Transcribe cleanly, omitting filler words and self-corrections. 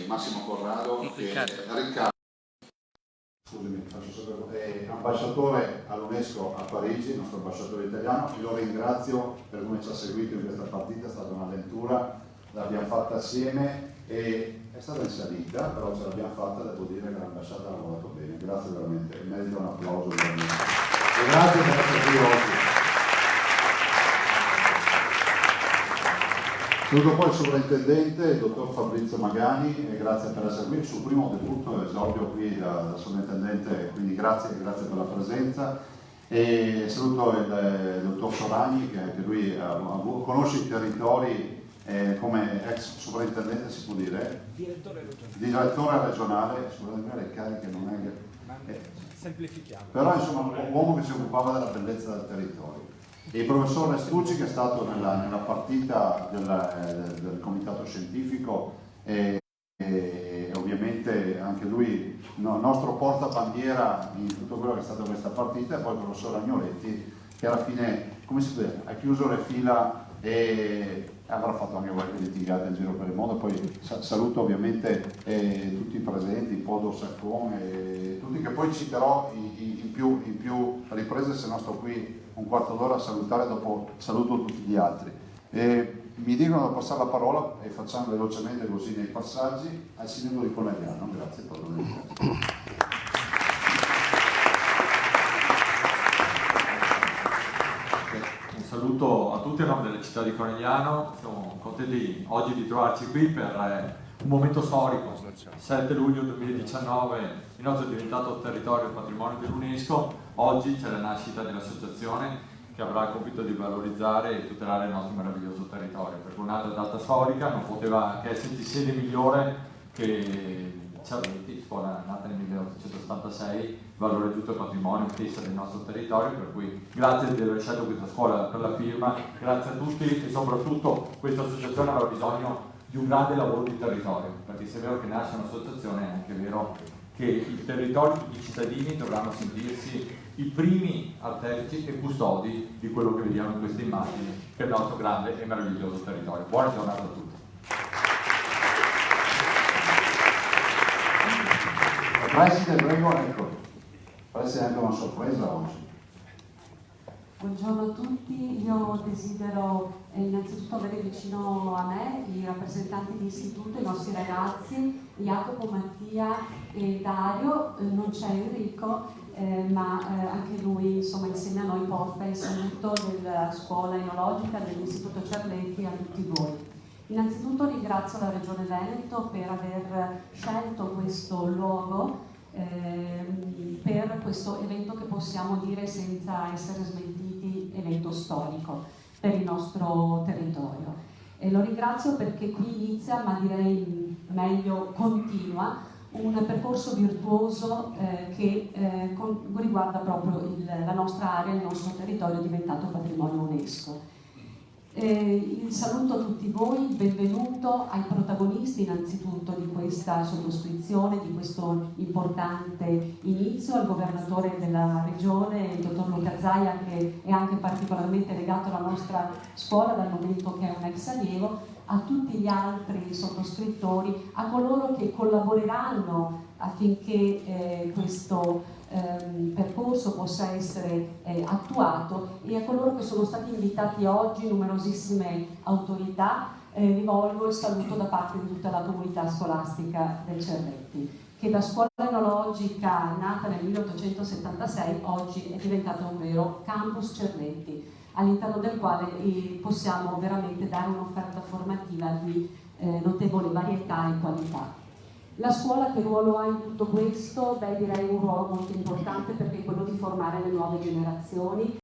Massimo Corrado e Riccardo. Scusami, faccio sapere, è ambasciatore all'UNESCO a Parigi, il nostro ambasciatore italiano, e lo ringrazio per come ci ha seguito in questa partita, è stata un'avventura, l'abbiamo fatta assieme e è stata in salita, però ce l'abbiamo fatta, devo dire che l'ambasciata ha lavorato bene, grazie veramente, merita un applauso veramente. E grazie per essere qui oggi. Saluto poi il sovrintendente, il dottor Fabrizio Magani, e grazie per essere qui, il suo primo debutto, esordio qui da sovrintendente, quindi grazie per la presenza. E saluto il dottor Soragni, che anche lui conosce i territori come ex sovrintendente, si può dire? Direttore regionale, scusate le cariche non è... semplifichiamo. Però insomma un uomo che si occupava della bellezza del territorio. E il professor Restucci, che è stato nella partita del comitato scientifico e ovviamente anche lui nostro portabandiera in tutto quello che è stato questa partita, e poi il professor Agnoletti, che alla fine, come si vede, ha chiuso le fila e avrà fatto anche qualche litigata in giro per il mondo. Poi saluto ovviamente tutti i presenti, Podo Saccon e tutti, che poi citerò in più riprese, se no sto qui un quarto d'ora a salutare, dopo saluto tutti gli altri. Mi dicono da passare la parola, e facciamo velocemente così nei passaggi, al sindaco di Conegliano. Grazie per Un saluto a tutti a nome della città di Conegliano, siamo contenti oggi di trovarci qui per un momento storico. Il 7 luglio 2019 il nostro è diventato territorio patrimonio dell'UNESCO, oggi c'è la nascita dell'associazione che avrà il compito di valorizzare e tutelare il nostro meraviglioso territorio. Per un'altra data storica non poteva che esserci sede migliore che Cerreti, scuola nata nel 1876, valore aggiunto al patrimonio stessa del nostro territorio, per cui grazie di aver scelto questa scuola per la firma, grazie a tutti, e soprattutto questa associazione avrà bisogno di un grande lavoro di territorio, perché se è vero che nasce un'associazione è anche vero che il territorio, tutti i cittadini dovranno sentirsi i primi artefici e custodi di quello che vediamo in queste immagini, che è il nostro grande e meraviglioso territorio. Buona giornata a tutti. Presidente, prego, ecco, faresti anche una sorpresa oggi. Buongiorno a tutti, io desidero innanzitutto avere vicino a me i rappresentanti di istituto, i nostri ragazzi, Jacopo, Mattia e Dario. Non c'è Enrico, ma anche lui insomma insegna a noi, porta il saluto della scuola enologica dell'Istituto Cerletti a tutti voi. Innanzitutto ringrazio la Regione Veneto per aver scelto questo luogo per questo evento che possiamo dire senza essere smentiti evento storico per il nostro territorio. E lo ringrazio perché qui inizia, ma direi meglio continua, un percorso virtuoso che riguarda proprio la nostra area, il nostro territorio diventato patrimonio UNESCO. Il saluto a tutti voi, benvenuto ai protagonisti innanzitutto di questa sottoscrizione, di questo importante inizio, al governatore della regione, il dottor Luca Zaia, che è anche particolarmente legato alla nostra scuola dal momento che è un ex allievo, a tutti gli altri sottoscrittori, a coloro che collaboreranno affinché questo percorso possa essere attuato, e a coloro che sono stati invitati oggi, numerosissime autorità. Rivolgo il saluto da parte di tutta la comunità scolastica del Cerretti, che da scuola enologica nata nel 1876 oggi è diventata un vero campus Cerretti, all'interno del quale possiamo veramente dare un'offerta formativa di notevole varietà e qualità. La scuola che ruolo ha in tutto questo? Beh, direi un ruolo molto importante, perché è quello di formare le nuove generazioni.